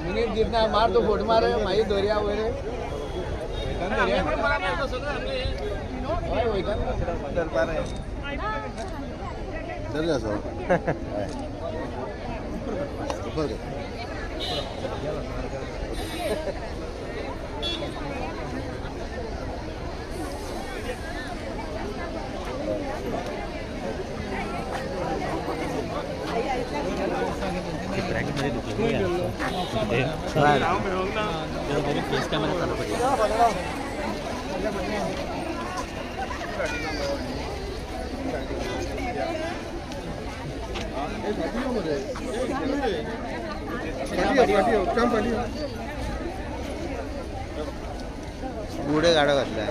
Minute जितना मार तो फोट मारे माई दोरिया वगैरे फेस कॅमेरा चालू पाहिजे गुडे गाडा घातला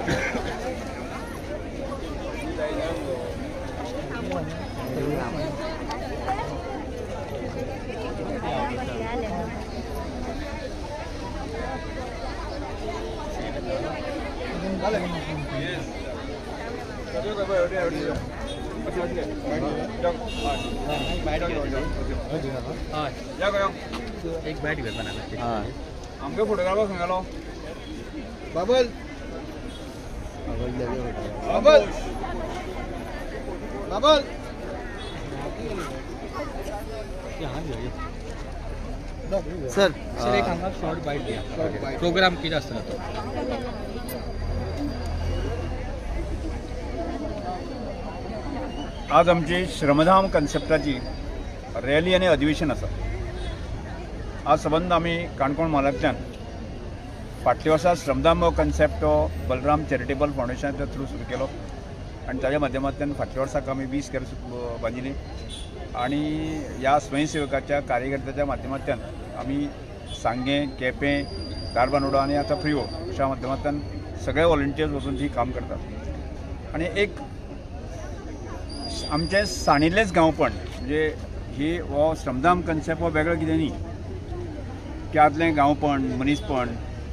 एक बैट घेत आमगे फोटोग्राफर सांगालो बाबल बाबल बाबल सर एक हांगा शॉर्ट बाईट दिया प्रोग्राम किती असता तो आज आमची श्रमधाम कन्सेप्टाची रॅली आणि अधिवेशन आसा। आज संबंध आमी काणकोण म्हालांतल्यान फाटल्या वर्सा श्रमधाम हो कन्सेप्ट हो बलराम चॅरिटेबल फाउंडेशनाच्या थ्रू सुरू केलो आणि ताच्या माध्यमांतल्यान फाटल्या वर्साक आमी 20 घर बांदिली आणि ह्या स्वयंसेवकाच्या कार्यकर्त्याच्या माध्यमांतल्यान आमी सांगें केपें धारबांदोडा आणि आता फ्रिवो अशा माध्यमांतल्यान सगळे व्हॉलंटियर्स वचून ती काम करतात आणि एक आमचे साणिल्लेच गांवपण म्हणजे ही हो श्रमधाम कन्सेप्ट हो वेगळो कितें न्ही की आदलें गांवपण मनीसपण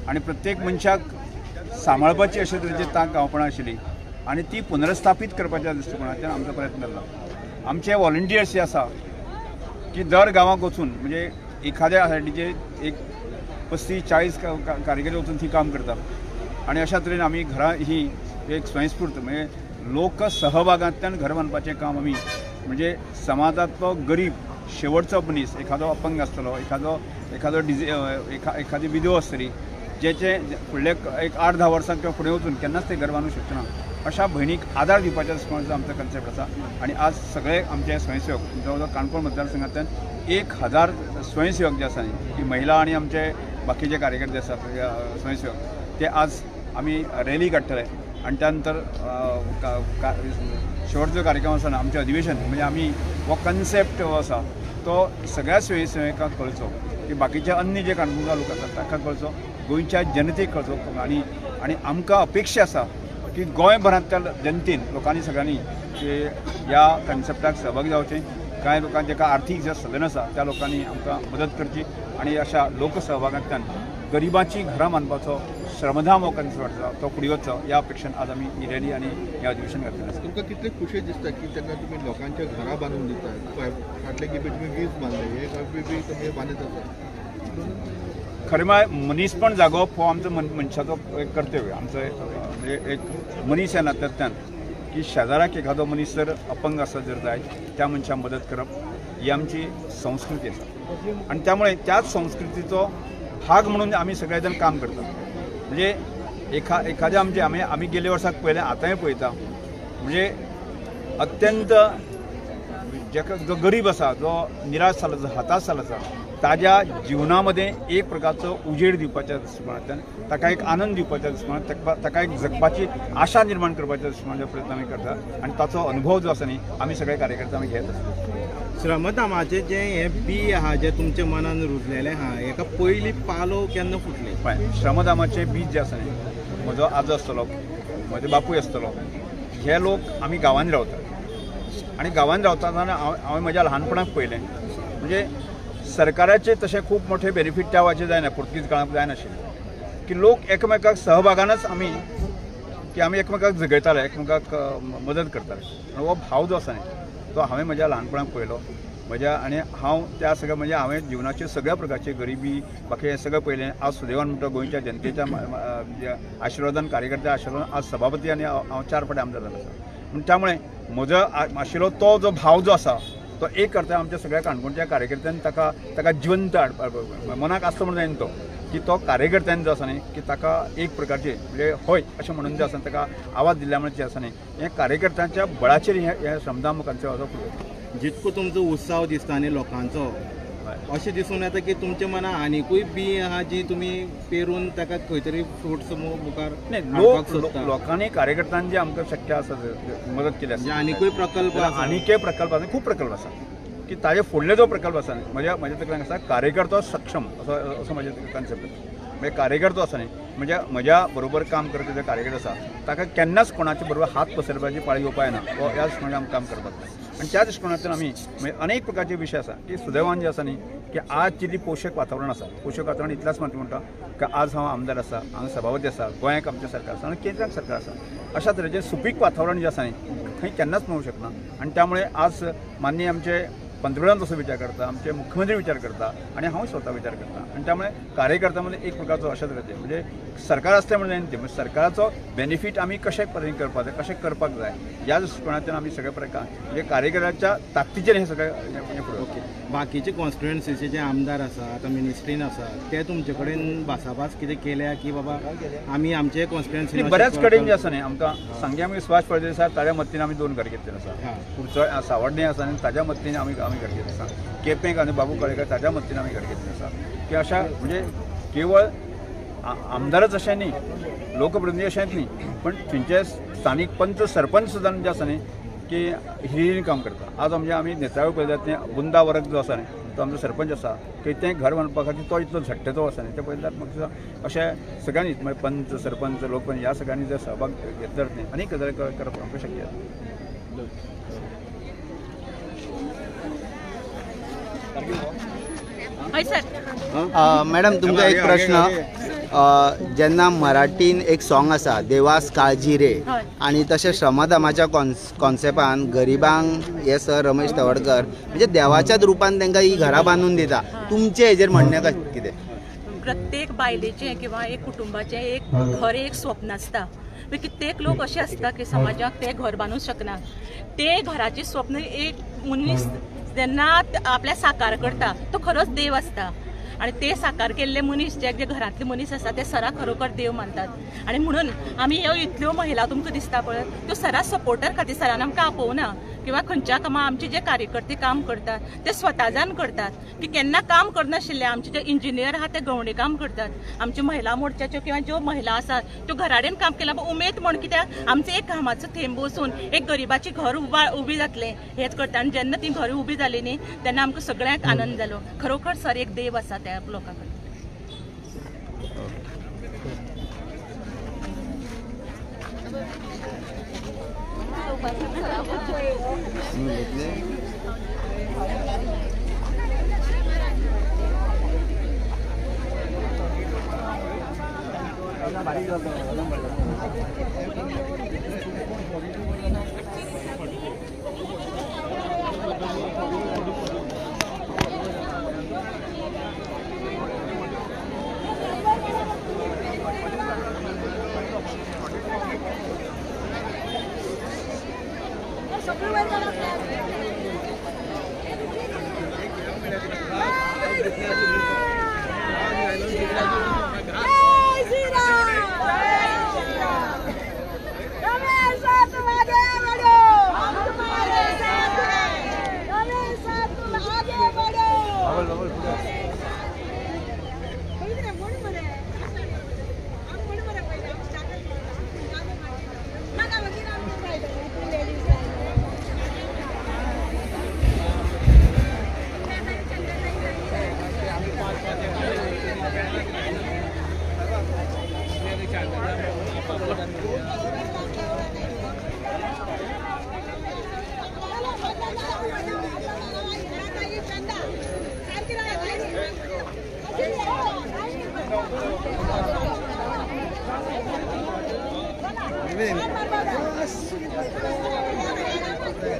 आणि प्रत्येक मनशाक सांबाळपाची अशे तरेची तांक गांवपणां आशिल्ली आणि ती पुनर्स्थापीत करपाच्या दृश्टिकोनांतल्यान आमचो प्रयत्न जाल्लो। आमचे व्हॉलंटियर्स जे आसा की दर गांवांक वचून म्हणजे एखाद्या सायडीचे एक 35-40 कार्यकर्ते वचून ती काम करतात आणि अशा तरेन आमी घरां ही एक स्वयंस्फूर्त म्हणजे लोकसहभागांतल्यान घर बांदपाचें काम आमी म्हणजे समाजांतलो गरीब शेवटचो मनीस एखादो अपंग आसतलो एखादी विधो आसतली जेचे फुडले एक 8-10 वर्सां किंवा फुडें वचून केन्नाच ते घर बांदूंक शकना अशा भयणीक आदार दिवपाच्या दृश्टिकोनाचो आमचो कन्सेप्ट आसा आणि आज सगळे आमचे स्वयंसेवक जवळ जवळ काणकोण मतदारसंघांतल्यान 1000 स्वयंसेवक जे आसा ती महिला आणि आमचे बाकीचे कार्यकर्ते आसात स्वयंसेवक ते आज आमी रॅली काडटले आणि त्यानंतर शेवटचो कार्यक्रम आसा आमचें अधिवेशन म्हणजे आमी हो कन्सेप्ट हो आसा तो सगळ्या स्वयंसेवकांक कळचो की बाकीचे अन्य जे काणकोणकार लोक आसात तांकां कळचो गोंयच्या जनतेक कळचो आणि आमकां अपेक्षा आसा की गोंयभरांतल्या जनतेन लोकांनी सगळ्यांनी ह्या कन्सेप्टाक सहभागी जावचें कांय लोकांक जेका आर्थीक जे साधन आसा त्या लोकांनी आमकां मदत करची आणि अशा लोकसहभागांतल्यान गरिबांची घरां बांदपाचो श्रमधाम हो कन्सेप्ट तो फुडें वचचो ह्या अपेक्षेन आज आमी ही रॅली आनी हें अधिवेशन घातलेलें आसा। तुमकां कितले खुशी दिसता की तेन्ना तुमी लोकांच्या घरां बांदून दितात फाटले खेपे तुमी 20 बांदले हे खेपे तुमी बांदत आसात खरें म्हळ्यार मनीसपण जागोवप हो आमचो मनशाचो एक कर्तव्य आमचो म्हणजे एक मनीस ह्या नात्यांतल्यान की शेजाराक एखादो मनीस जर अपंग आसत जर जाय त्या मनशाक मदत करप ही आमची संस्कृती आसा आणि त्यामुळे त्याच संस्कृतीचो भाग म्हणून आमी सगळे जाण काम करतात म्हणजे एखाद्या आमचे आमी गेल्या वर्साक पळयलें आतांय पळयता म्हणजे अत्यंत जेका जो गरीब आसा जो निराश जाल्लो हताश जाल्लो आसा ताज्या जिवनामध्ये एक प्रकारचो उजेड दिवपाच्या दृश्टिकोनांतल्यान ताका एक आनंद दिवपाच्या दृश्टिकोनांतल्यान ताका एक जगपाची आशा निर्माण करपाच्या दृश्टिकोनांतल्यान प्रयत्न आमी करतात आणि ताचो अनुभव जो आसा न्ही आमी सगळे कार्यकर्ते आमी घेत आसतात। श्रमधामाचे जे हे बी आहा जे तुमच्या मनान रुजलेले आहा हेका पयली पालो केन्ना फुटले पळय श्रमधामाचे बीज जे आसा न्ही म्हजो आजो आसतलो म्हजो बापूय आसतलो हे लोक आमी गांवांनी रावतात आणि गांवांत रावतना हांवें म्हज्या ल्हानपणाक पळयलें म्हणजे सरकाराचे तशें खूब मोठे बेनिफीट त्या वेळाचेर जायना पुर्तुगीज काळांत जायनाशिल्ले की लोक एकामेकाक सहभागानच आमी एकमेकाक जगयताले एकमेकाक मदत करताले हो भाव जो आसा न्ही तो हांवें म्हज्या ल्हानपणाक पळयलो म्हज्या आनी हांव त्या सगळ्या म्हणजे हांवें जिवनाचे सगळ्या प्रकारचे गरिबी बाकी हें सगळें पयलें. आज सुदैवान म्हणटा गोंयच्या जनतेच्या आशिर्वादान कार्यकर्त्या आशिर्वादान आज सभापती आनी हांव 4 फावटी आमदार जालो आसा. पूण त्यामुळे म्हजो आशिल्लो तो जो भाव जो आसा तो एक करता आमच्या सगळ्या काणकोणच्या कार्यकर्त्यांनी ताका जिवंत मनाक आसलो म्हणून जायना तो की तो कार्यकर्त्यांनी जो आसा न्ही की ताका एक प्रकारचे म्हणजे हय अशें म्हणून जे आसा ताका आवाज दिल्या म्हणजे जे आसा न्ही हें कार्यकर्त्यांच्या बळाचेर हे श्रमदान मुखारचो वाजो फुडलो. जितको तुमचो उत्साव दिसता न्ही लोकांचो अशें दिसून येता की तुमच्या मनात आनीकूय बी आहा जी तुमी पेरून ताका खंय तरी फ्रुट्स मुखार लोकांनी कार्यकर्त्यांनी जे आमकां शक्य आसा मदत केली आसा आनीकूय प्रकल्प आनीकय प्रकल्प आसा खूब प्रकल्प आसा की ताजे फुडले जो प्रकल्प आसा न्ही म्हज्या तकलेन आसा कार्यकर्तो सक्षम असो म्हजे कॉन्सेप्ट म्हणजे कार्यकर्तो आसा न्ही म्हणजे म्हज्या बरोबर काम करता जे कार्यकर्ते आसा ताका केन्नाच कोणाचे बरोबर हात पसरपाची पाळी येवपा येना ह्या दृश्टीन आमी काम करपाक जाय. आनी त्या दृश्टिकोनांतल्यान आमी म्हणजे अनेक प्रकारचे विशय आसा की सुदैवान जे आसा न्ही की आजची जी पोशक वातावरण आसा पोशक वातावरण इतल्याच मात म्हणटा की आज हांव आमदार आसा हांगा सभापती आसा गोंयाक आमचें सरकार आसा आनी केंद्राक सरकार आसा अशा तरेचें सुपीक वातावरण जें आसा न्ही खंय केन्नाच मेळूंक शकना. आनी त्यामुळे आज माननीय आमचे पंतप्रधान तसो विचार करता आमचे मुख्यमंत्री विचार करता आणि हांव स्वता विचार करता आणि त्यामुळे कार्यकर्त्यांमध्ये एक प्रकारचो अशा तरेचे म्हणजे सरकार असले म्हणजे जायना ते सरकाराचो बेनिफीट आमी कशें परीन करपाक जाय कशें करपाक जाय ह्या दृश्टिकोनांतल्यान आमी सगळे प्रकार म्हणजे कार्यकर्त्याच्या ताकदीचेर हे सगळें फुडें. बाकीचे कॉन्स्टिट्युएन्सीचे जे आमदार आसा आतां मिनिस्ट्रीन आसा ते तुमचे कडेन भासाभास कितें केल्या की बाबा आमी आमचे कॉन्स्टिट्युएन्सी बऱ्याच कडेन जे आसा न्ही आमकां सांगे आमी सुभाष फळदेसाय ताज्या मतीन आमी 2 घर घेतलेले आसा. कुडचो सावड्डे आसा आनी ताज्या मतीन आमी घर घेतलेले आसा. केपेंक आनी बाबू कळेकर ताज्या मतीन आमी घर घेतलेले आसा की अशा म्हणजे केवळ आमदारच अशें न्ही लोकप्रतिनिधी अशेंच न्ही पण थंयचे स्थानीक पंच सरपंच सुद्दां जे आसा न्ही की हिरिरीन काम करता. आज म्हणजे आमी नेत्रावळ पळयतात तें बुंदा वर्ग जो आसा न्ही तो आमचो सरपंच आसा की तें घर बांदपा खातीर तो इतलो झट्टेचो आसा न्ही ते पळयतात म्हाका अशें सगळ्यांनी म्हणजे पंच सरपंच लोकपंच ह्या सगळ्यांनी जर सहभाग घेतलो न्ही आनीक गजाली करप आमकां शक्य जाता. मॅडम तुमकां एक प्रश्न जेन्ना मराठीन एक सॉंग आसा देवास काळजी रे आणि तशें श्रमदामाच्या कॉन्सेप्टान गरिबांक हे सर रमेश तवडकर म्हणजे देवाच्याच रुपान तांकां ही घरां बांदून दिता. तुमचें हेजेर म्हणणें कितें? प्रत्येक बायलेचें किंवा एक कुटुंबाचें एक घर एक स्वप्न आसता. कित्येक लोक असे असतात की समाजाक ते घर बांदूंक शकना. ते घराचे स्वप्न एक मनीस जेन्ना आपल्या साकार करता तो खरोच देव आसता आणि ते साकार केल्ले मनीस जे घरांतले मनीस आसा ते सरा खरोखर देव मानतात. आणि म्हणून आमी ह्यो इतल्यो महिला तुमकां दिसता पळय त्यो सरा सपोर्टर खातीर सरान आमकां आपोवना किंवा खंयच्या कामां आमचे जे कार्यकर्ते काम करतात ते स्वता जावन करतात की केन्ना काम करनाशिल्ले आमचे जे इंजिनियर आहात ते गवंडे काम करतात. आमचे महिला मोर्चाच्यो किंवा ज्यो महिला आसात त्यो घराडेन काम केला उमेद म्हण कित्याक आमचे एक घामाचो थेंब वचून एक गरिबाची घर उबी जातले हेच करता. आनी जेन्ना ती घर उबी जाली न्ही तेन्ना आमकां सगळ्यांक आनंद जालो. खरोखर सर एक देव आसा त्या लोकां कडेन.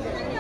Amen.